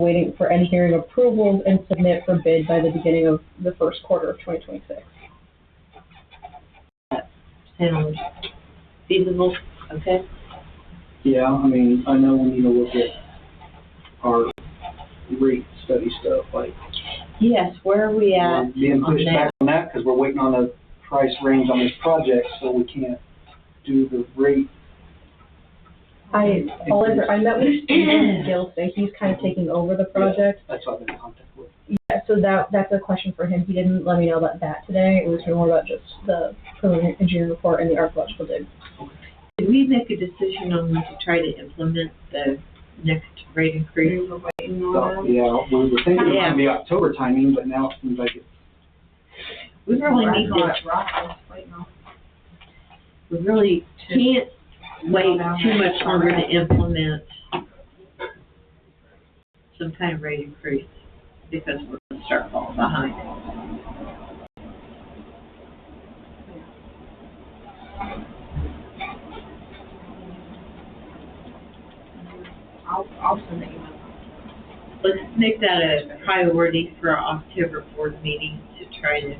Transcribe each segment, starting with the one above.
waiting for engineering approvals and submit for bid by the beginning of the first quarter of 2026. That sounds feasible. Okay. Yeah, I mean, I know we need to look at our rate study stuff, like. Yes, where are we at? We're being pushed back on that because we're waiting on a price range on this project, so we can't do the rate. I met with Stephen Gill today. He's kind of taking over the project. Yeah, that's what I've been in contact with. Yeah, so that's a question for him. He didn't let me know about that today. It was more about just the preliminary engineering report and the archaeological dig. Did we make a decision on when to try to implement the next rate increase? So, yeah, we were thinking it was going to be October timing, but now it seems like it's. We really need to. We really can't wait too much longer to implement some kind of rate increase because we're going to start falling behind. I'll send an email. Let's make that a priority for our October board meeting to try to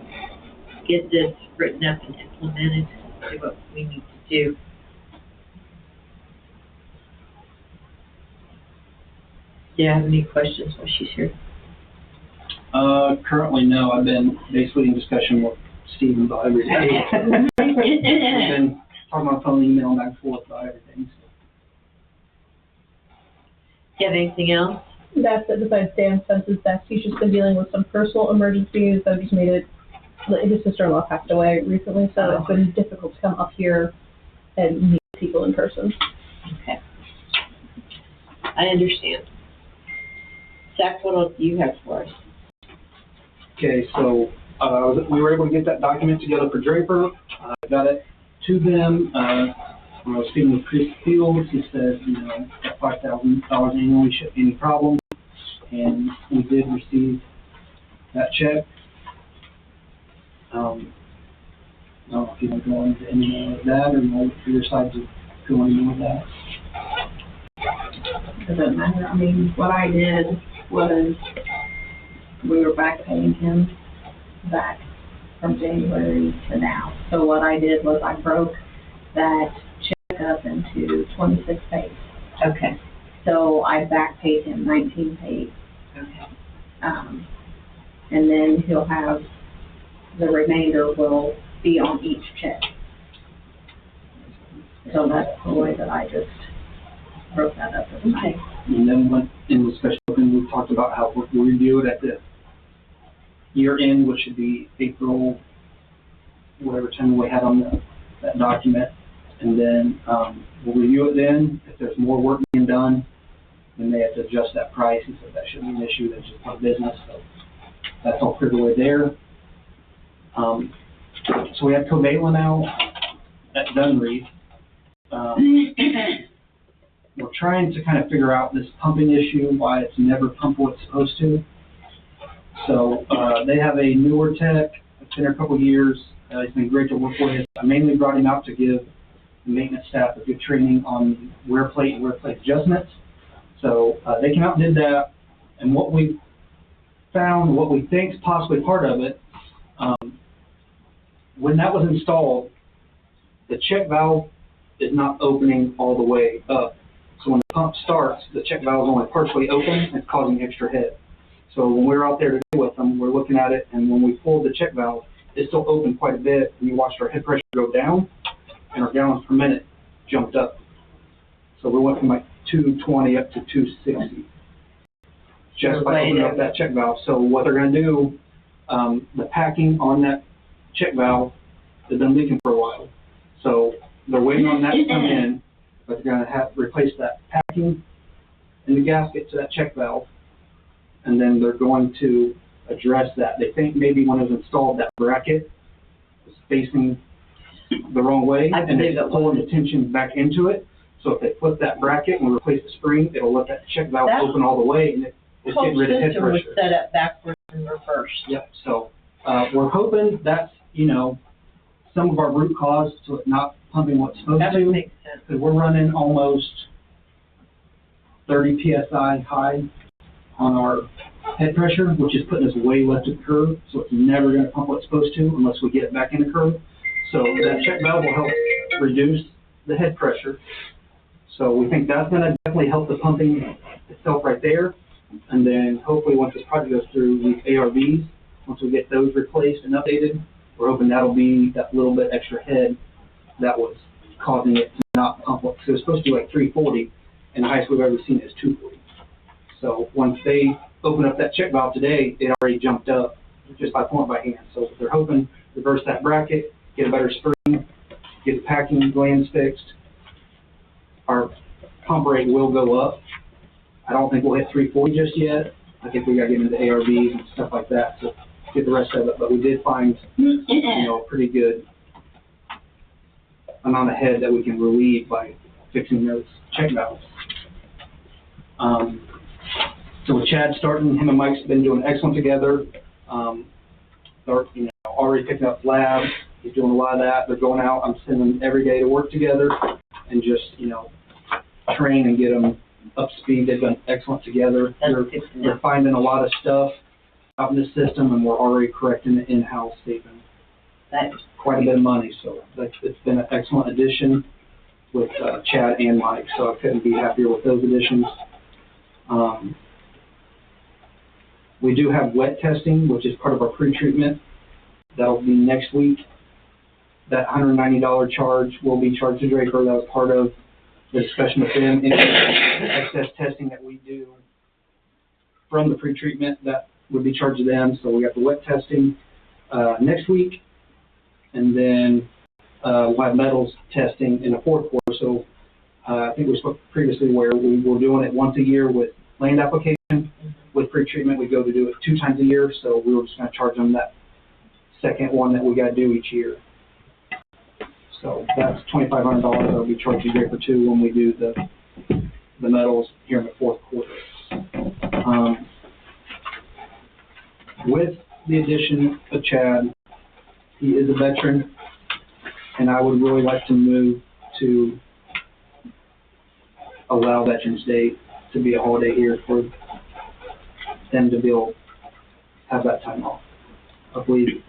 get this written up and implemented, see what we need to do. Do you have any questions while she's here? Currently, no. I've been basically in discussion with Stephen about every day. We've been talking on the phone, emailing back and forth about everything. So. Do you have anything else? That's it. Besides Dan Spence's desk, he's just been dealing with some personal emergencies that just made it. His sister-in-law passed away recently, so it's been difficult to come up here and meet people in person. Okay. I understand. Zach, what else do you have for us? Okay, so we were able to get that document together for Draper. I got it to them. When I was speaking with Chris Fields, he said, that $5,000 annually shouldn't be any problem. And we did receive that check. I don't know if you want to go into any more of that, or you want your side to go into more of that. It doesn't matter. I mean, what I did was we were back paying him back from January to now. So what I did was I broke that check up into 26 pays. Okay. So I back paid him 19 pays. Okay. And then he'll have the remainder will be on each check. So that's the way that I just broke that up. Okay. And then went in the special thing, we talked about how we'll review it at the year end, which should be April, whatever time we had on that document. And then we'll review it then. If there's more work being done, then they have to adjust that price. He said that shouldn't be an issue. That's just part of business. So that's all cleared away there. So we have Covalent now at Dunreef. We're trying to kind of figure out this pumping issue, why it's never pumped what it's supposed to. So they have a newer tech. It's been there a couple of years. He's been great to work with. I mainly brought him out to give the maintenance staff a good training on wear plate and wear plate adjustments. So they came out and did that. And what we found, what we think is possibly part of it, when that was installed, the check valve is not opening all the way up. So when the pump starts, the check valve is only partially open and it's causing extra head. So when we were out there today with them, we're looking at it, and when we pulled the check valve, it still opened quite a bit, and we watched our head pressure go down, and our gallons per minute jumped up. So we went from like 220 up to 260 just by opening up that check valve. So what they're going to do, the packing on that check valve has been leaking for a while. So they're waiting on that to come in, but they're going to have to replace that packing and the gasket to that check valve, and then they're going to address that. They think maybe when it was installed, that bracket was facing the wrong way, and it's pulling the tension back into it. So if they flip that bracket and replace the spring, it'll let that check valve open all the way, and it's getting rid of head pressure. The whole system was set up backwards and reversed. Yep. So we're hoping that's, some of our root cause to it not pumping what's supposed That to. makes sense. Because we're running almost 30 PSI high on our head pressure, which is putting us way left of the curve, so it's never going to pump what it's supposed to unless we get it back in the curve. So that check valve will help reduce the head pressure. So we think that's going to definitely help the pumping itself right there. And then hopefully once this project goes through, these ARVs, once we get those replaced and updated, we're hoping that'll be that little bit extra head that was causing it to not pump up. So it's supposed to be like 340, and the highest we've ever seen is 240. So once they open up that check valve today, it already jumped up just by pulling by hand. So they're hoping to reverse that bracket, get a better spring, get the packing glands fixed. Our pump rate will go up. I don't think we'll hit 340 just yet. I think we got to get into ARVs and stuff like that to get the rest of it. But we did find, a pretty good amount of head that we can relieve by fixing those check valves. So with Chad starting, him and Mike's been doing excellent together. They're, already picking up labs. He's doing a lot of that. They're going out. I'm sending them every day to work together and just, train and get them up to speed. They've done excellent together. They're finding a lot of stuff out in the system, and we're already correcting it in-house, saving quite a bit of money. So it's been an excellent addition with Chad and Mike, so I couldn't be happier with those additions. We do have wet testing, which is part of our pre-treatment. That'll be next week. That $190 charge will be charged to Draper. That was part of the discussion with them. Any excess testing that we do from the pre-treatment, that would be charged to them. So we got the wet testing next week, and then we'll have metals testing in the fourth quarter. So I think we spoke previously where we were doing it once a year with land application. With pre-treatment, we go to do it 2 times a year. So we were just going to charge them that second one that we got to do each year. So that's $2,500 that'll be charged to Draper too when we do the metals here in the fourth quarter. With the addition of Chad, he is a veteran, and I would really like to move to allow Veterans Day to be a holiday here for them to be able to have that time off. I believe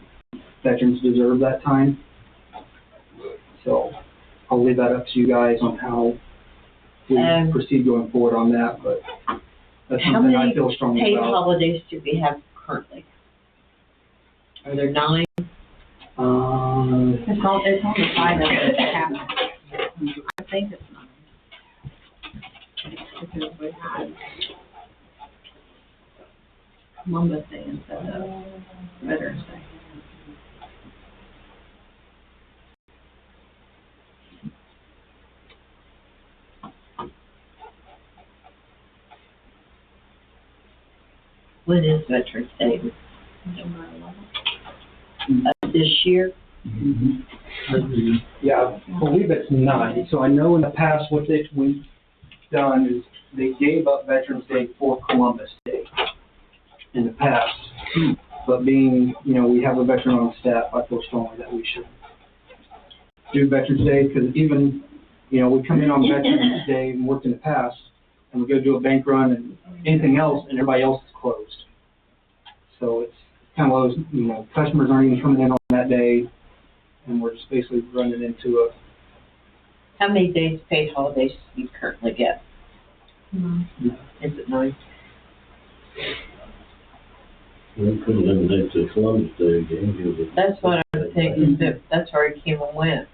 veterans deserve that time. So I'll leave that up to you guys on how we proceed going forward on that, but that's something I feel strongly about. How many paid holidays do we have currently? Are there 9? It's on the side of the cabinet. I think it's 9. Because we had Columbus Day instead of Veterans Day. When is Veterans Day? November 11th. This year? Mm-hmm. Yeah, I believe it's 9. So I know in the past what we've done is they gave up Veterans Day for Columbus Day in the past. But being, we have a veteran on staff, I feel strongly that we should do Veterans Day because even, we come in on Veterans Day and worked in the past and we go do a bank run and anything else and everybody else is closed. So it's kind of those, customers aren't even coming in on that day and we're just basically running into a... How many days paid holidays do you currently get? Mm-hmm. Is it 9? We could eliminate the Columbus Day again. That's what I'm thinking, that's where it came and went.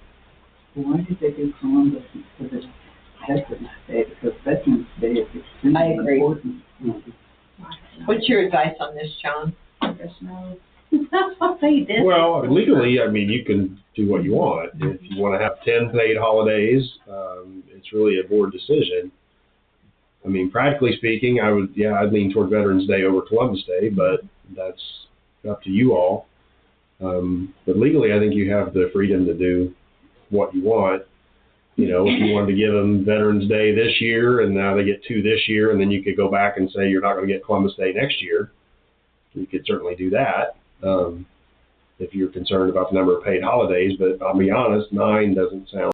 Why did they do Columbus instead of Veterans Day? Because Veterans Day is extremely I agree. important. What's your advice on this, John? That's what they did. Well, legally, you can do what you want. If you want to have 10 paid holidays, it's really a board decision. Practically speaking, I'd lean toward Veterans Day over Columbus Day, but that's up to you all. But legally, I think you have the freedom to do what you want. If you wanted to give them Veterans Day this year, and now they get 2 this year, and then you could go back and say you're not going to get Columbus Day next year, you could certainly do that if you're concerned about the number of paid holidays. But I'll be honest, 9 doesn't sound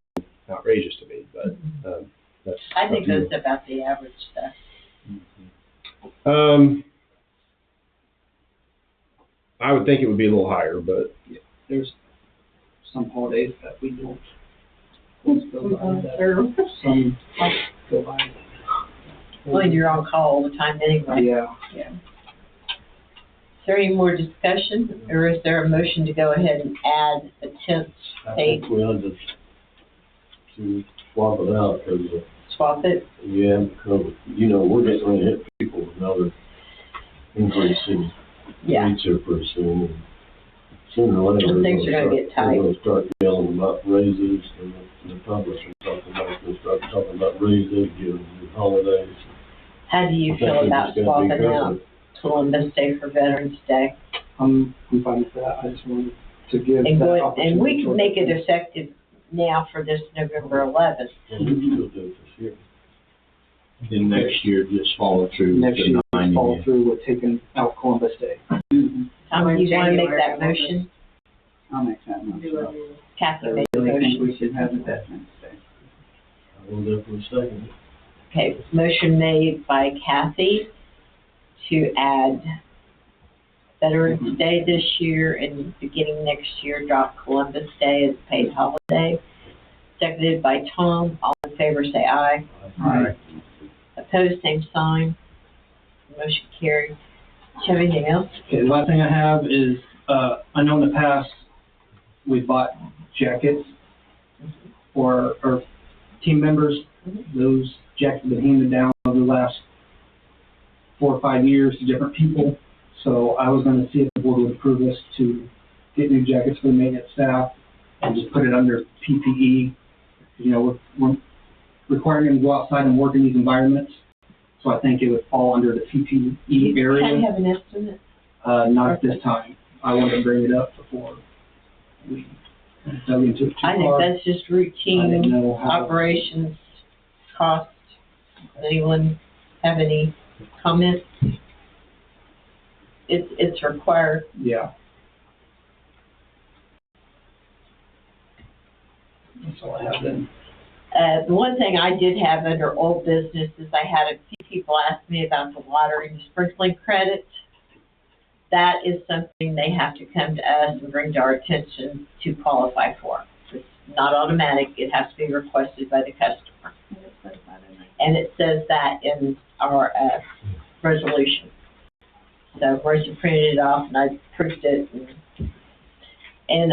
outrageous to me. But that's I think that's about the average stuff. I would think it would be a little higher, but There's some holidays that we don't. Go by that. Sure. Some go by. Well, you're on call all the time anyway. Yeah. Is there any more discussion, or is there a motion to go ahead and add a 10th I pay, think we ought to swap it out, because, swap it? because, we're getting ready to hit people with another increase in Yeah. rates here pretty soon. And sooner or later, Things are gonna get tight. We're gonna start yelling about raises, and the public are gonna start talking about raises, giving you holidays. How do you I think feel we about just gotta be swapping careful. out Columbus Day for Veterans Day? I'm fine with that. I just wanted to give And that go, opportunity. and we can make it effective now for this November 11th. And we can still do it this year. Then next year, just follow through with Next year, the 90 follow days. through with taking out Columbus Day. Tom, do you want to make that motion? I'll make that motion. Kathy I made the really think motion. we should have a Veterans Day. I will definitely second it. Okay, motion made by Kathy to add Veterans Day this year, and beginning next year, drop Columbus Day as a paid holiday. Seconded by Tom. All in favor, say aye. Aye. Opposed, same sign. Motion carried. Do you have anything else? Okay, the last thing I have is, I know in the past, we bought jackets for our team members. Those jackets have been handed down over the last 4 or 5 years to different people. So I was gonna see if the board would approve us to get new jackets for the maintenance staff and just put it under PPE. We're requiring them to go outside and work in these environments. So I think it would fall under the PPE area. Can I have an estimate? Not at this time. I wanted to bring it up before we dug into it too I think far. that's just I didn't routine know how. operations cost. Anyone have any comments? It's required. Yeah. That's all I have then. The one thing I did have under old business is I had a few people ask me about the watering sprinkling credit. That is something they have to come to us and bring to our attention to qualify for. It's not automatic, it has to be requested by the customer. And it says that in our resolution. So Marissa printed it off and I proofed it. And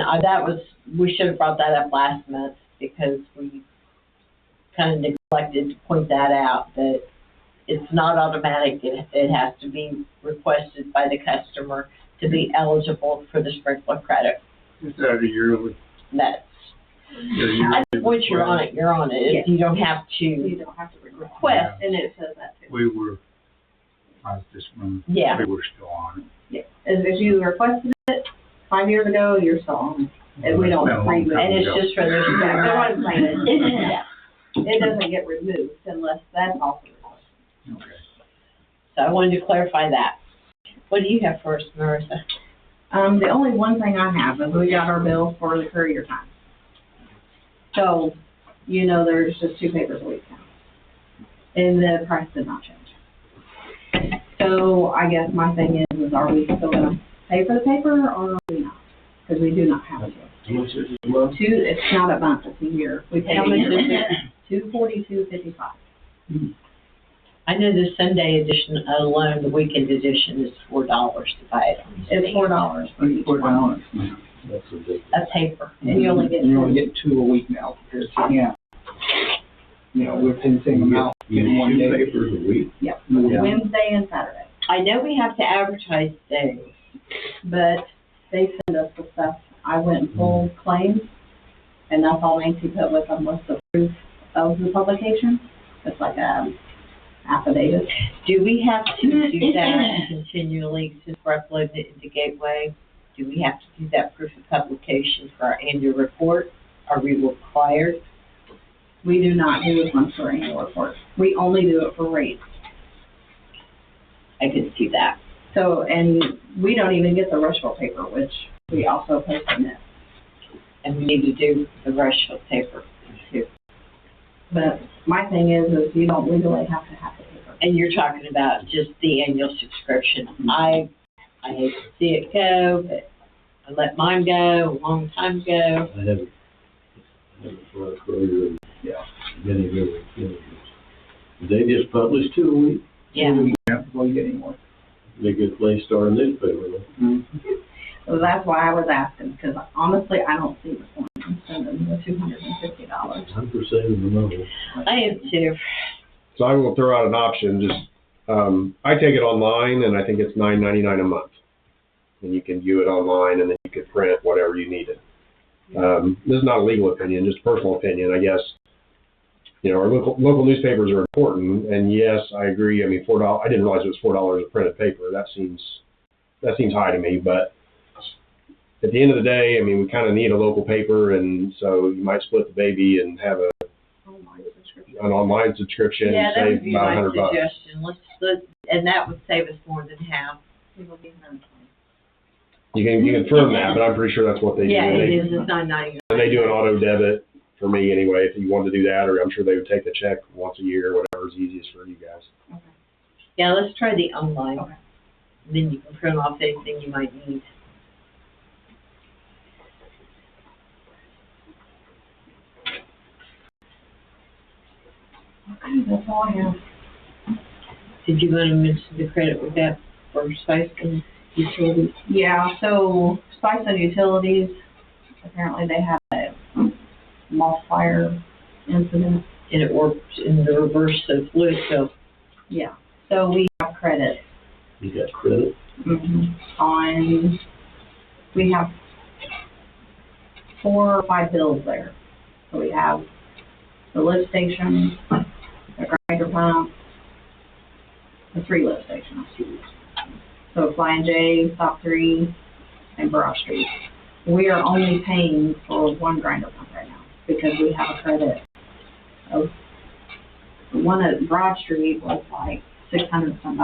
we should have brought that up last month because we kind of neglected to point that out, that it's not automatic. It has to be requested by the customer to be eligible for the sprinkler credit. Is that a yearly? That's, I think once you're on it, you're on it. You don't have You to don't have to request, request. and it says that too. We were, I was just wondering, Yeah. we were still on it. Yeah, as you requested it 5 years ago, you're still on it. And we don't It's been a long remove time And it's ago. just for those. Yeah, that's what I'm saying. Yeah. It doesn't get removed unless that's also requested. Okay. So I wanted to clarify that. What do you have for us, Marissa? The only one thing I have is we got our bill for the courier time. So, there's just 2 papers a week now. And the price did not change. So I guess my thing is are we still gonna pay for the paper or are we not? Because we do not have to. How much is it a month? It's not a month, it's a year. We pay How a much year. is it? $242.55. I know the Sunday edition alone, the weekend edition is $4 to buy it on. It's $4 for each one. $4. That's ridiculous. A paper. And you only get You only get 2 a week now compared to, we're paying the same amount You in one get 2 day. papers a week? Yep, Yeah. Wednesday and Saturday. I know we have to advertise days. But they send us the stuff. I went and pulled claims, and that's all Nancy put with them was the proof of the publication. It's like a affidavit. Do we have to do that continually since we're uploading it into Gateway? Do we have to do that proof of publication for our annual report? Are we required? We do not do this one for annual report. We only do it for rates. I can see that. So, and we don't even get the Rushville paper, which we also post in it. And we need to do the Rushville paper too. But my thing is you don't legally have to have the paper. And you're talking about just the annual subscription. I hate to see it go, but I let mine go a long time ago. I haven't for a career in many, many, many years. They just publish 2 a week. Yeah. Before you get any more. They get place star in newspaper. So that's why I was asking, because honestly, I don't see the point in spending the $250. I'm for saving the money. I am too. So I will throw out an option, just, I take it online and I think it's $9.99 a month. And you can view it online and then you can print whatever you needed. This is not a legal opinion, just a personal opinion, I guess. You know, our local newspapers are important, and yes, I agree. I mean, $4. I didn't realize it was $4 of printed paper. That seems high to me. But at the end of the day, I mean, we kind of need a local paper, and so you might split the baby and have an online subscription Yeah, and that would save be about my $100. suggestion. Let's, and that would save us more than half. You can confirm that, but I'm pretty sure that's what they do. Yeah, And it they, is. It's $9.99. and they do an auto debit for me anyway. If you wanted to do that, or I'm sure they would take the check once a year, whatever is easiest for you guys. Yeah, let's try the online. Okay. Then you can print off anything you might need. Okay, that's all I have. Did you want to mention the credit we got for Spice and utilities? Yeah, so Spice and Utilities, apparently they had a multiplier incident. And it worked in the reverse of Louisville. Yeah, so we have credit You got credit? on, we have 4 or 5 bills there. So we have the lift station, the grinder pump, the 3 lift stations. So Flying J, Stop 3, and Broad Street. We are only paying for 1 grinder pump right now because we have a credit of, the one at Broad Street was like $600 some.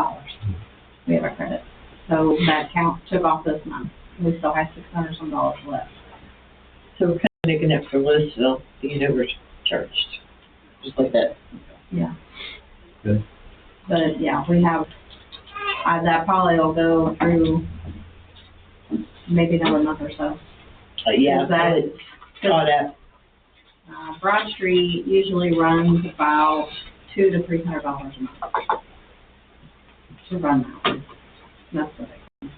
We have a credit. So that count took off this month. We still have $600 some left. So we're kind of making up for Louisville being overcharged. Just like that. Yeah. Okay. But yeah, we have, that probably will go through maybe another month or so. Yeah, That- it's caught up. Broad Street usually runs about $200 to $300 a month to run that. That's what it is.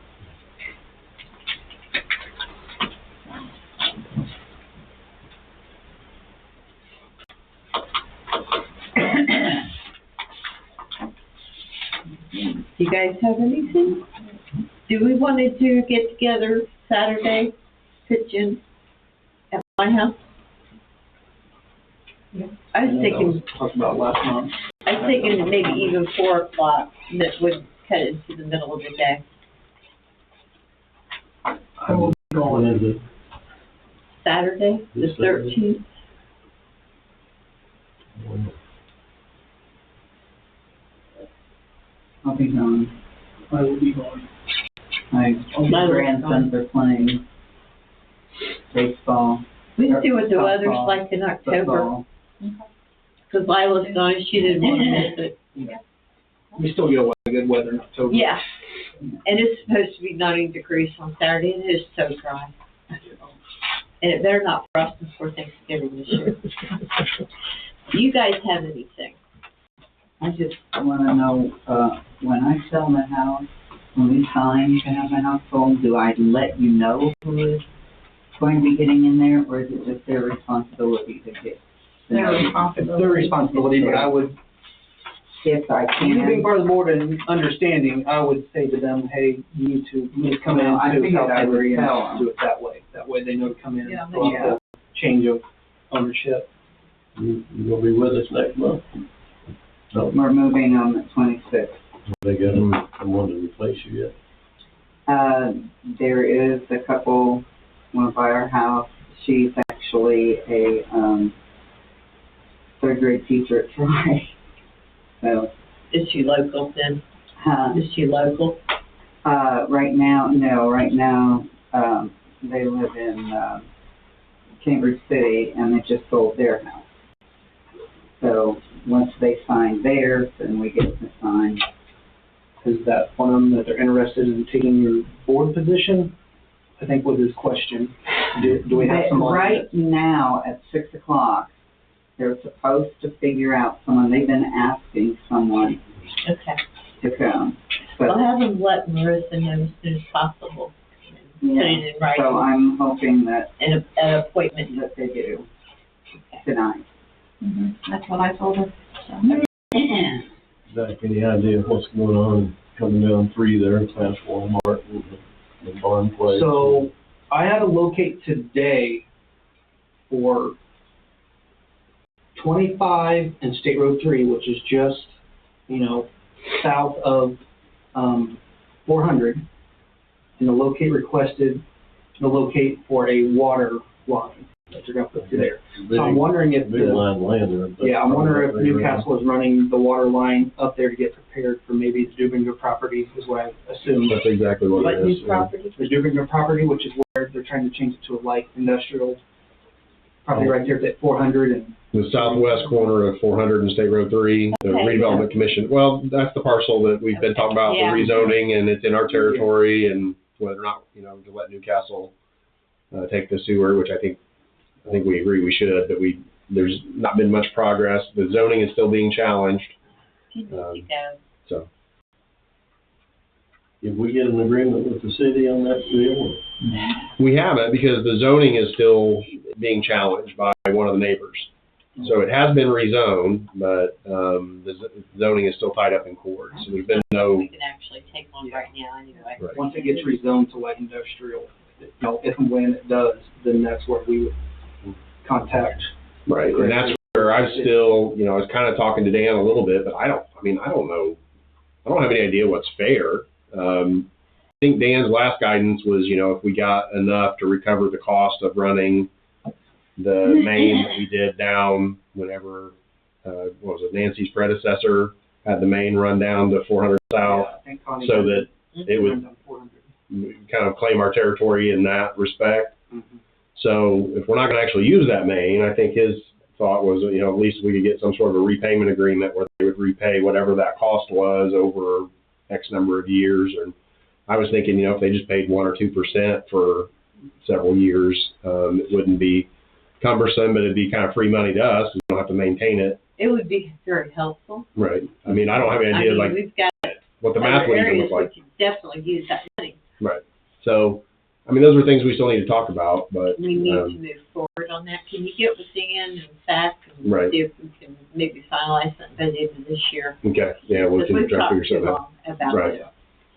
Do you guys have anything? Do we want to get together Saturday, pitch in at my house? Yeah. I was thinking, Talked about last month. maybe even 4 o'clock, that would cut it into the middle of the day. When is it? Saturday, the This Saturday? 13th. I'll be gone. I will be going. My My grandsons are playing baseball, We can see what the Softball, weather's like in October, football. because Lila's gone, she didn't want to miss it. We still get a good weather in October. Yeah, and it's supposed to be 90 degrees on Saturday, and it is so dry. And it better not frost before Thanksgiving this year. Do you guys have anything? I just wanna know, when I sell my house, when we sign to have my house sold, do I let you know who is going to be getting in there, or is it just their responsibility to get? Their It's responsibility. their responsibility, but I would, If I you being can. part of the board and understanding, I would say to them, hey, you need to come in Well, I to figured South I would Henry and tell 'em. do it that way. That way they know to come in Yeah, and fill out the change of ownership. You gonna be with us next month? No, We're moving on the 26th. they got someone to replace you yet? There is a couple, wanna buy our house. She's actually a, 3rd grade teacher at Troy. So, Is she local then? Is she local? right now, they live in, Cambridge City and they just sold their house. So once they sign theirs, then we get to sign. Is that one of them that they're interested in taking your board position? I think was his question. Do we have someone? Right now, at 6 o'clock, they're supposed to figure out someone, they've been asking someone Okay. to come. But, I'll have them let Marissa know as soon as possible. Put yeah, it in writing, so I'm hoping that, an appointment. that they do tonight. That's what I told her, so. Zach, any idea what's going on coming down 3 there past Walmart and the barn place? So I had to locate today for 25 and State Road 3, which is just, south of 400. And the locate requested to locate for a water line that they're going to put through there. So I'm wondering if Big line of land there. I'm wondering if Newcastle is running the water line up there to get prepared for maybe the Dubinger property, is what I assume. That's exactly what What it new is. property? The Dubinger property, which is where they're trying to change it to a light industrial property right there at 400 and. The southwest corner of 400 and State Road 3, the Okay, redevelopment commission. Well, that's the parcel that we've been talking about, the Yeah. rezoning, and it's in our territory, and whether or not, to let Newcastle take the sewer, which I think we agree we should, but there's not been much progress. The zoning is still being challenged, You need to go. so. If we get an agreement with the city on that deal, We haven't, because the zoning is still being challenged by one of the neighbors. So it has been rezoned, but the zoning is still tied up in court. So there's been no, We can actually take one right now anyway. Right. Once it gets rezoned to light industrial, if and when it does, then that's where we would contact. right, and that's where I'm still, I was kind of talking to Dan a little bit, but I don't know. I don't have any idea what's fair. I think Dan's last guidance was, if we got enough to recover the cost of running the main that we did down whenever, what was it, Nancy's predecessor had the main run down to 400 south, Yeah, I think Connie so got that it would on 400. kind of claim our territory in that respect. Mhm. So if we're not going to actually use that main, I think his thought was, at least we could get some sort of a repayment agreement where they would repay whatever that cost was over X number of years. And I was thinking, if they just paid 1 or 2% for several years, it wouldn't be cumbersome, but it'd be kind of free money to us. We don't have to maintain it. It would be very helpful. Right. I mean, I don't have any idea We've got what the math other would even areas look like. we could definitely use that money. Right. So, those are things we still need to talk about, but. We need to move forward on that. Can you get with Dan and Zach and Right. see if we can maybe finalize something by the end of this year? Okay, yeah, we Because can we've try to talked figure too something out. long about Right. this.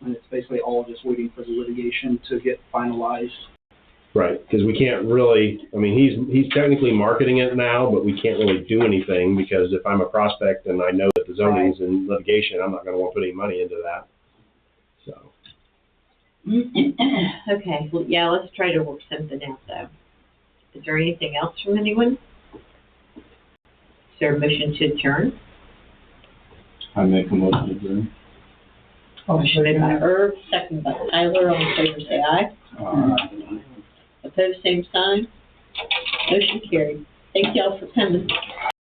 And it's basically all just waiting for the litigation to get finalized. Right, because we can't really, he's technically marketing it now, but we can't really do anything, because if I'm a prospect and I know that the zoning's in litigation, I'm not gonna want to put any money into that. So, Okay, well, yeah, let's try to work something out though. Is there anything else from anyone? Is there a motion to adjourn? I make a motion to adjourn. Motion made by Herb, second by Tyler, all in favor say aye. Opposed, same sign. Motion carried. Thank y'all for coming.